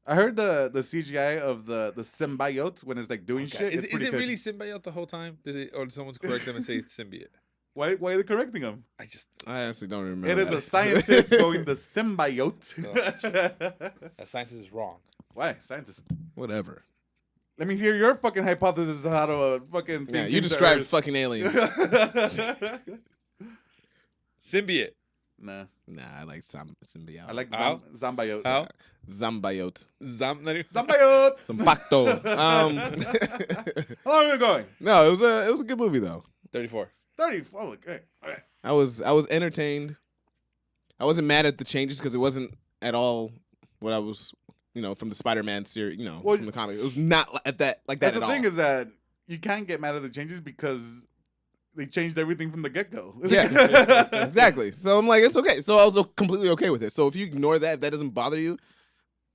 I heard the CGI of the symbiote when it's like doing shit. Is it's it pretty good. really symbiote the whole time? Or did someone correct them and say it's symbiote? Why are they correcting him? I honestly don't remember. It is that. a scientist going the symbiote. That scientist is wrong. Why? Scientist. Whatever. Let me hear your fucking hypothesis of how to fucking Yeah, think you things described are- fucking alien. Symbiote. Nah. Nah, I like symbiote. I like Ow. Zambayot. Ow. Zambayot. Zambayot. Some pacto. How long are we going? No, it was a good movie though. 34. 30. Oh, okay. All right. I was entertained. I wasn't mad at the changes because it wasn't at all what I was, from the Spider-Man series, from the comics. It was not at that like that That's at all. the thing is that you can't get mad at the changes because they changed everything from the get-go. Yeah, exactly. So I'm like, it's okay. So I was completely okay with it. So if you ignore that, if that doesn't bother you,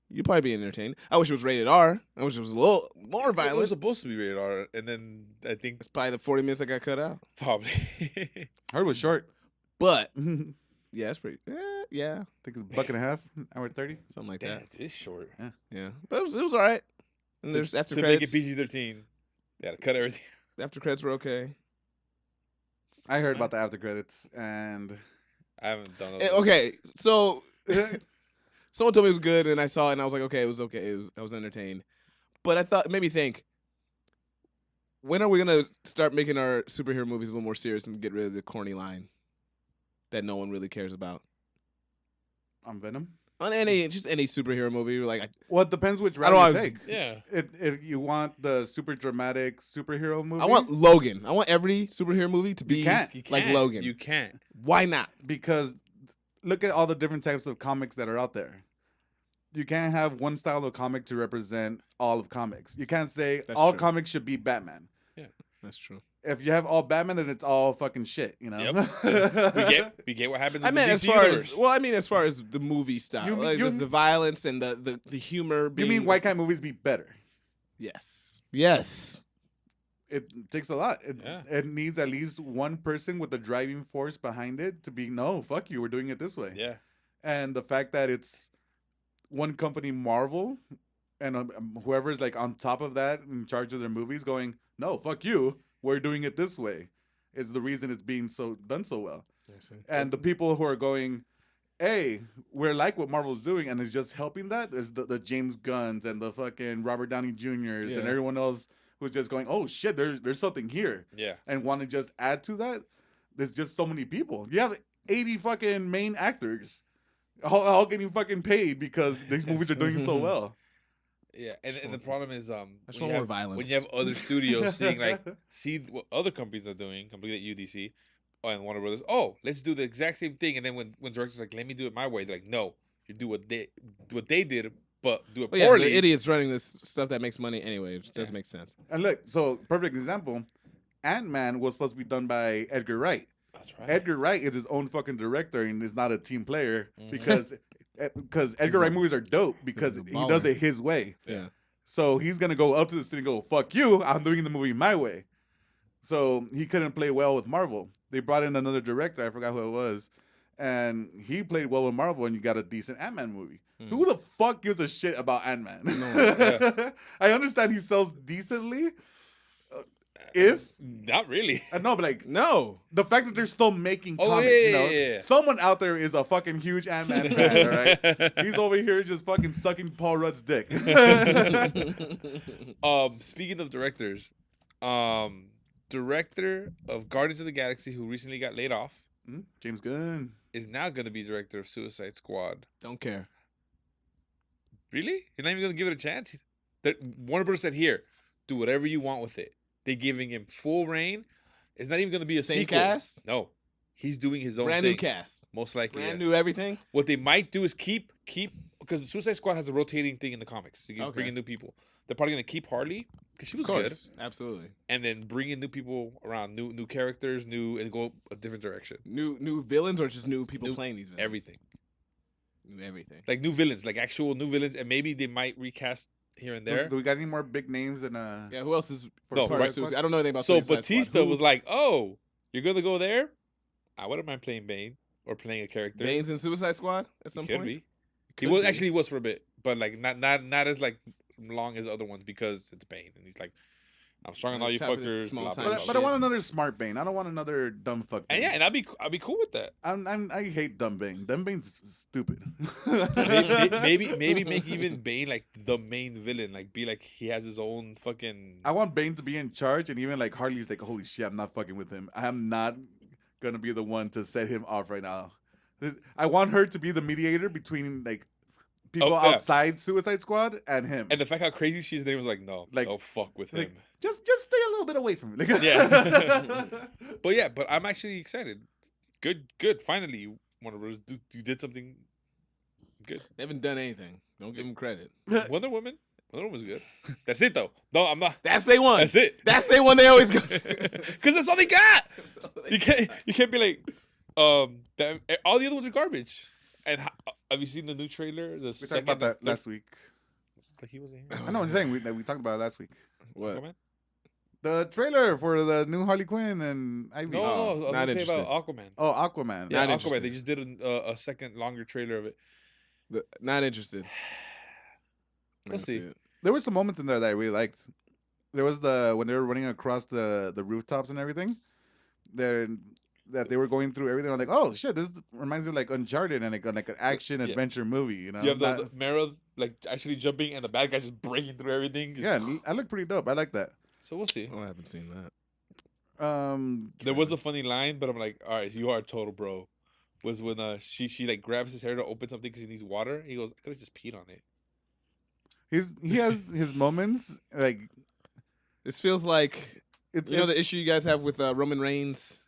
you'd probably be entertained. I wish it was rated R. I wish it was a little more It violent. was supposed to be rated R, and then I think It's probably the 40 minutes I got cut out. probably. I heard it was short. But I yeah, it's pretty. Yeah, think it's a buck and a half, hour 30. something like Damn, that. it's short. Yeah, but it was all right. And there's after To make it credits. PG-13, yeah, to cut everything. After credits were okay. I heard about the after credits, and I haven't done those. Okay, so someone told me it was good, and I saw it, and I was like, okay, it was okay. I was entertained, but it made me think. When are we gonna start making our superhero movies a little more serious and get rid of the corny line that no one really cares about? on Venom. On any superhero movie, like Well, it depends which I route don't you want- take. Yeah. If you want the super dramatic superhero movie, I want Logan. I want every superhero movie to be can't. You like can't. Logan. You can't. Why not? because look at all the different types of comics that are out there. You can't have one style of comic to represent all of comics. You can't say That's all true. comics should be Batman. That's true. If you have all Batman, then it's all fucking shit, you know? Yep. We get what happens in I meant the as DC far universe. as far as the movie style, You- like you- the violence and the humor. You Being, mean why can't movies be better? Yes. Yes. It takes a lot. Yeah. It needs at least one person with the driving force behind it to be, no, fuck you, we're doing it this way. Yeah. And the fact that it's one company, Marvel, and whoever's like on top of that in charge of their movies going, no, fuck you, we're doing it this way, is the reason it's being done so well. And the people who are going, hey, we're like what Marvel's doing, and it's just helping that is the James Gunns and the fucking Robert Downey Jr.'s and Yeah. everyone else who's just going, oh shit, there's something here, Yeah. and want to just add to that. There's just so many people. You have 80 fucking main actors, all getting fucking paid because these movies are doing so well. Yeah, and the problem is I when just want you more have- violence. when you have other studios see what other companies are doing, completely like UDC and Warner Brothers. Oh, let's do the exact same thing, and then when directors are like, let me do it my way, they're like, no, you do what they did, but do it But yeah, poorly. the idiots running this stuff that makes money anyway. It just doesn't make sense. And look, so perfect example, Ant-Man was supposed to be done by Edgar Wright. That's right. Edgar Wright is his own fucking director and is not a team player Mhm. because Edgar Wright movies are dope because he's a he does baller. it his way. Yeah. So he's gonna go up to the studio and go, fuck you, I'm doing the movie my way. So he couldn't play well with Marvel. They brought in another director, I forgot who it was, and he played well with Marvel, and you got a decent Ant-Man movie. Who the fuck gives a shit about Ant-Man? Yeah. I understand he sells decently. If Not really. I know, but like No. the fact that they're still making Oh, comics, yeah, you know, yeah. someone out there is a fucking huge Ant-Man fan, all right? He's over here just fucking sucking Paul Rudd's dick. Speaking of directors, director of Guardians of the Galaxy, who recently got laid off, James Gunn. is now going to be director of Suicide Squad. Don't care. Really? You're not even going to give it a chance? Warner Bros. Said, here, do whatever you want with it. They're giving him full reign. It's not even going to be a Same sequel. cast? No. He's doing his own Brand thing. new cast. Most likely, Brand yes. new everything. What they might do is keep because the Suicide Squad has a rotating thing in the comics. You can Okay. bring in new people. They're probably going to keep Harley because she was Of good, course. Absolutely. and then bring in new people around, new characters, and go a different direction. New villains or just new people New- playing these villains? Everything. New everything. Like new villains, like actual new villains, and maybe they might recast here and there. Do we got any more big names in Yeah, who else is No, for right. Suicide? I don't know anything about So Suicide Batista Squad. Who- was like, "Oh, you're gonna go there? I wouldn't mind playing Bane or playing a character. Bane's in Suicide Squad at some Could point? be. He Could was be. actually he was for a bit, but like not as like long as other ones because it's Bane, and he's like, I'm strong on all you Type of fuckers. small Blah, time blah, But, blah, but I blah. want another smart Bane. I don't want another dumb fuck Bane. And yeah, and I'd be cool with that. I hate dumb Bane. Dumb Bane's stupid. Maybe make even Bane like the main villain, like be like he has his own fucking. I want Bane to be in charge, and even like Harley's like, holy shit, I'm not fucking with him. I'm not gonna be the one to set him off right now. I want her to be the mediator between like people outside Suicide Squad and him. And the fact how crazy she is, they was like, no, don't fuck with him. Just stay a little bit away from me. Yeah. But I'm actually excited. Good. Finally, Warner Bros. You did something good. They haven't done anything. Don't give them credit. Wonder Woman was good. That's it though. No, I'm not. That's they one. That's it. That's they one. They always go. Because that's all they got. You can't be like, all the other ones are garbage. And have you seen the new trailer? We talked about that last week. Like he wasn't here. I know what I'm saying. We talked about it last week. What? The trailer for the new Harley Quinn and Ivy. No, not interested. About Aquaman. Oh, Aquaman. Yeah, not Aquaman. They just did a second longer trailer of it. Not interested. We'll see. There were some moments in there that I really liked. There was when they were running across the rooftops and everything. That they were going through everything. I'm like, oh shit, this reminds me of like Uncharted and like an action adventure movie. You know, you have the Mara like actually jumping and the bad guy just breaking through everything. Yeah, I look pretty dope. I like that. So we'll see. Oh, I haven't seen that. There was a funny line, but I'm like, all right, you are a total bro. Was when she like grabs his hair to open something because he needs water. He goes, I could have just peed on it. He has his moments. Like this feels like you know the issue you guys have with Roman Reigns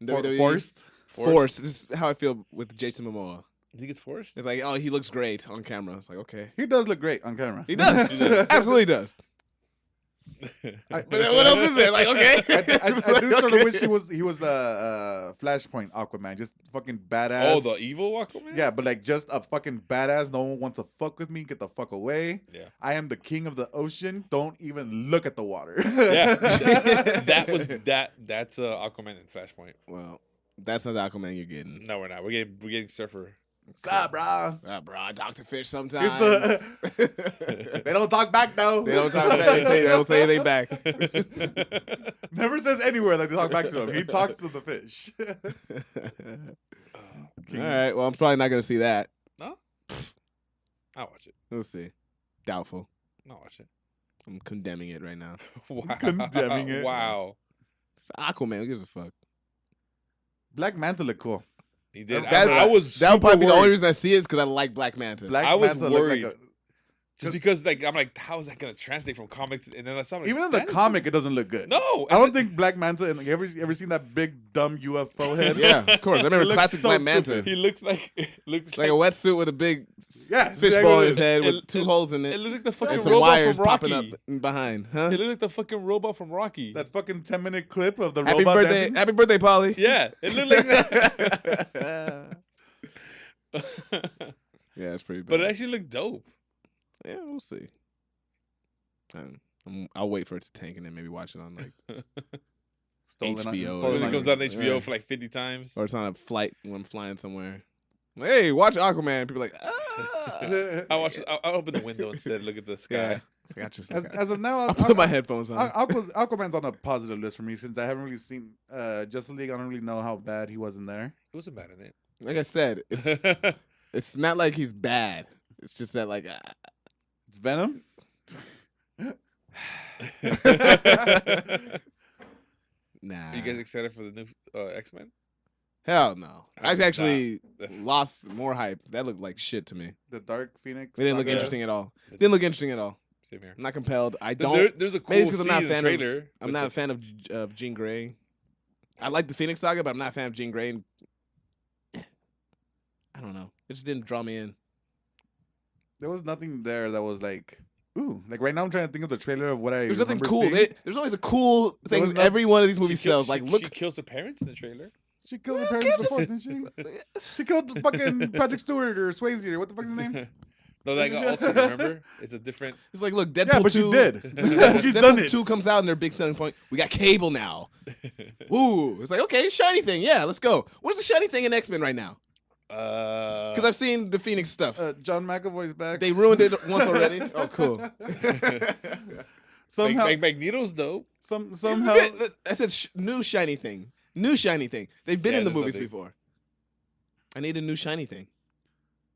in WWE? Forced. This is how I feel with Jason Momoa. You think it's forced? It's like, oh, he looks great on camera. It's like, okay, he does look great on camera. He does. Absolutely does. But what else is there? Like, okay, I do sort of wish he was Flashpoint Aquaman, just fucking badass. Oh, the evil Aquaman? Yeah, but like just a fucking badass. No one wants to fuck with me. Get the fuck away. Yeah, I am the king of the ocean. Don't even look at the water. Yeah, that's Aquaman and Flashpoint. Well, that's not the Aquaman you're getting. No, we're not. We're getting Surfer. Stop, bro. Dr. Fish sometimes. They don't talk back though. They don't talk back. They don't say anything back. Never says anywhere that they talk back to him. He talks to the fish. All right. Well, I'm probably not gonna see that. No. I'll watch it. We'll see. Doubtful. I'll watch it. I'm condemning it right now. Wow. Condemning it. Wow. It's Aquaman. Who gives a fuck? Black Manta look cool. He did. That would probably be the only reason I see it is because I like Black Manta. I was worried. Just because, like, I'm like, how is that gonna translate from comics? And then I saw, like, even in the comic, it doesn't look good. No, I don't think Black Manta. And like, ever seen that big dumb UFO head? Yeah, of course. I remember classic Black Manta. He looks like like a wetsuit with a big fishbowl exactly. in his head with two holes in it. It looked like the fucking and some robot wires from Rocky. popping up behind. Huh? It looked like the fucking robot from Rocky. That fucking 10-minute clip of the Happy robot birthday, dancing. Happy birthday, Polly. Yeah, it looked like that. Yeah, it's pretty bad. But it actually looked dope. Yeah, we'll see. I'll wait for it to tank and then maybe watch it on like HBO. Or it comes out on HBO for like 50 times. Or it's on a flight when I'm flying somewhere. Hey, watch Aquaman. People are like, ah. I'll open the window instead. Look at the sky. Yeah. I got you. As of now, I'll put my headphones on. Aquaman's on a positive list for me since I haven't really seen Justice League. I don't really know how bad he was in there. He wasn't bad in it. Like I said, it's not like he's bad. It's just that like it's Venom. Nah. Are you guys excited for the new X-Men? Hell no. I actually lost more hype. That looked like shit to me. The Dark Phoenix. It didn't look interesting at all. Didn't look interesting at all. Same here. I'm not compelled. I don't. There's a cool maybe because I'm not a scene in fan the trailer. I'm not a fan of Jean Grey. I like the Phoenix Saga, but I'm not a fan of Jean Grey. And, I don't know. It just didn't draw me in. There was nothing there that was like, ooh. Like right now, I'm trying to think of the trailer of what I. There's nothing cool. There's always a cool thing every one of these movies sells. Like, look, she kills the parents in the trailer. She killed the parents before, didn't she? She killed fucking Patrick Stewart or Swayze or what the fuck is his name? No, that got altered. Remember? It's a different. It's like, look, Deadpool 2. Yeah, but she did. She's Deadpool done it. 2 comes out and their big selling point. We got Cable now. Ooh, it's like, okay, shiny thing. Yeah, let's go. What's the shiny thing in X-Men right now? Because I've seen the Phoenix stuff. John McAvoy's back. They ruined it once already. Oh, cool. Somehow, Magneto's dope. Somehow, I said new shiny thing. New shiny thing. They've been in the movies before. I need a new shiny thing.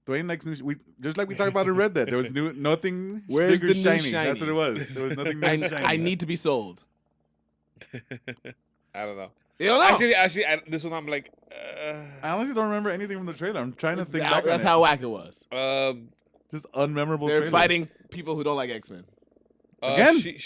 Dwayne likes new. Just like we talked about in Red Dead. There was nothing. Where's bigger the new shiny? shiny? That's what it was. There was nothing new shiny. I need to be sold. I don't know. You don't know. Actually, this one I'm like. I honestly don't remember anything from the trailer. I'm trying to think back. That's how whack it was. Just unmemorable. They're trailer. fighting people who don't like X-Men. Again? She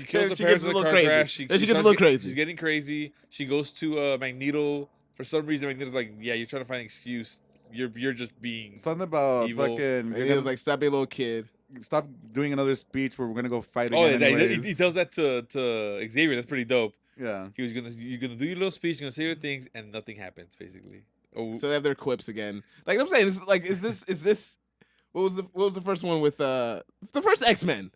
kills the parents in the car crash. She gets a little crazy. She's getting crazy. She goes to Magneto. For some reason, Magneto's like, yeah, you're trying to find an excuse. You're just being something about evil. fucking. He was like, stop being a little kid. Stop doing another speech where we're gonna go fight again. Oh, yeah, he tells that to Xavier. That's pretty dope. Yeah, you're gonna do your little speech. You're gonna say your things, and nothing happens basically. Oh. So they have their quips again. Like I'm saying, is this? What was the first one with the first X-Men?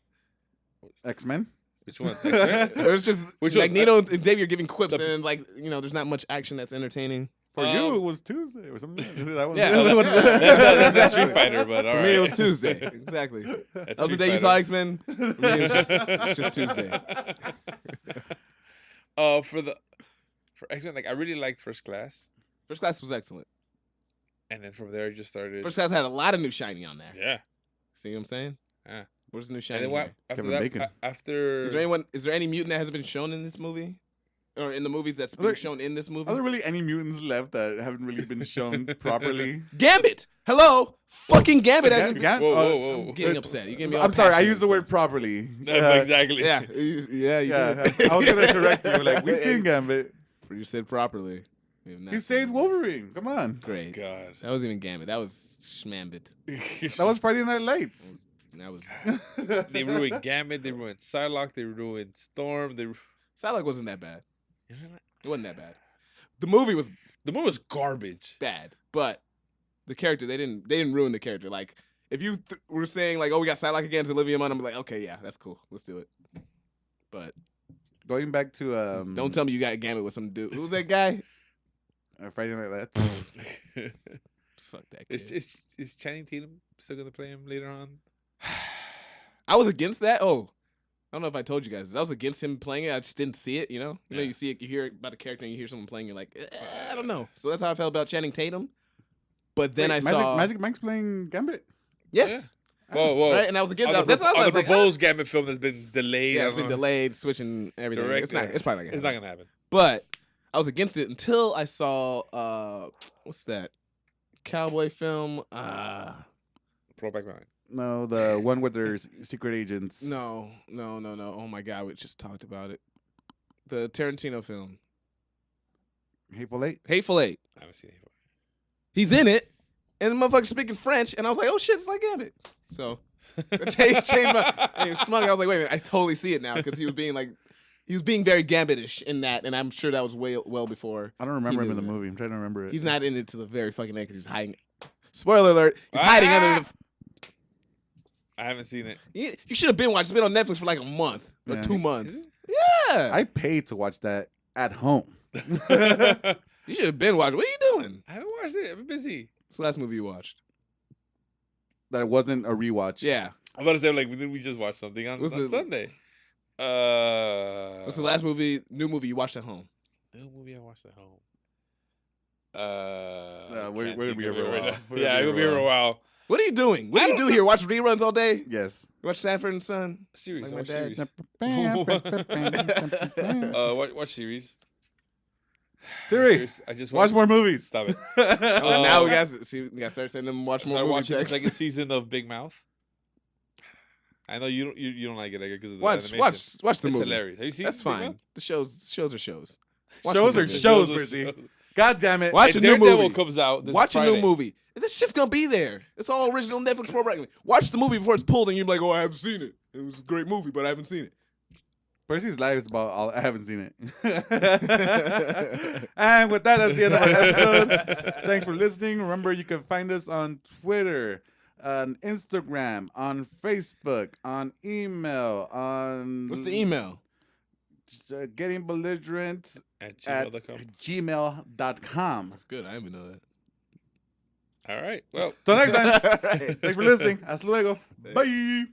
X-Men. Which one? X-Men? It was just Magneto and Xavier giving quips, and like there's not much action that's entertaining. For you, it was Tuesday or something. That was that's Street Fighter, but for me, it was Tuesday. Exactly. That was the day you saw X-Men. For me, it's just Tuesday. For X-Men, like I really liked First Class. First Class was excellent. And then from there, it just started. First Class had a lot of new shiny on there. Yeah. See what I'm saying? Yeah. Where's the new shiny? And then after is there any mutant that hasn't been shown in this movie? Or in the movies that's been shown in this movie? Are there really any mutants left that haven't really been shown properly? Gambit! Hello! Fucking Gambit hasn't been... Whoa. I'm getting upset. You I'm sorry, I used the word properly. Exactly. Yeah, you did. I was going to correct you. Like, we've seen Gambit. You said properly. He saved Wolverine. Come on. Great. God. That wasn't even Gambit. That was Schmambit. That was Friday Night Lights. That was... They ruined Gambit. They ruined Psylocke. They ruined Storm. Psylocke wasn't that bad. It wasn't that bad. The movie was garbage. Bad, but the character they didn't ruin the character. Like if you were saying like, oh, we got Psylocke against Olivia Munn, I'm like, okay, yeah, that's cool. Let's do it. But going back to don't tell me you got Gambit with some dude. Who's that guy? Friday Night Lights. Fuck that kid. Is Channing Tatum still gonna play him later on? I was against that. Oh. I don't know if I told you guys. I was against him playing it. I just didn't see it, you know? You know, you see it, you hear about a character, and you hear someone playing, you're like, I don't know. So that's how I felt about Channing Tatum. But then saw... Magic Mike's playing Gambit? Yes. Yeah. Whoa. Right? And I was against that. That's the proposed Gambit film that's been delayed. Yeah, it's been delayed, switching everything. It's probably not going to happen. But I was against it until I saw, what's that? Cowboy film? Brokeback Mountain. No, the one where there's secret agents. No. Oh my God, we just talked about it. The Tarantino film. Hateful Eight? Hateful Eight. I haven't seen Hateful Eight. He's in it, and the motherfucker's speaking French, and I was like, oh shit, it's like Gambit. So, changed my, and he was smug. I was like, wait a minute, I totally see it now, because he was being very Gambitish in that, and I'm sure that was well before. I don't remember him in the movie. I'm trying to remember it. He's not in it to the very fucking end, because he's hiding. Spoiler alert, he's hiding under the... I haven't seen it. You should have been watching. It's been on Netflix for like a month or 2 months. Yeah. I paid to watch that at home. You should have been watching. What are you doing? I haven't watched it. I've been busy. What's the last movie you watched? That it wasn't a rewatch. Yeah. I'm about to say, like, we just watched something on Sunday. What's the last new movie you watched at home? New movie I watched at home. We're going to be here for a while. Yeah, we'll be here for a while. What are you doing? What do you do here? Watch reruns all day? Yes. You watch Sanford and Son? Series. Like my dad. What series? Siri, I just watch more movies. Stop it. Now we got to start sending them watch more movies. Watching the second season of Big Mouth. I know you don't like it because of the animation. Watch the movie. It's hilarious. Have you seen? That's fine. The shows are shows. Shows are shows, Percy. God damn it! Watch a new movie. Comes out. Watch a new movie. This shit's gonna be there. It's all original Netflix programming. Watch the movie before it's pulled, and you're like, "Oh, I haven't seen it. It was a great movie, but I haven't seen it." Percy's life is about I haven't seen it. And with that, that's the end of our episode. Thanks for listening. Remember, you can find us on Twitter, on Instagram, on Facebook, on email, on... What's the email? Gettingbelligerent at gmail.com. That's good. I didn't even know that. All right. Well, till next time. Thanks for listening. Hasta luego. Bye.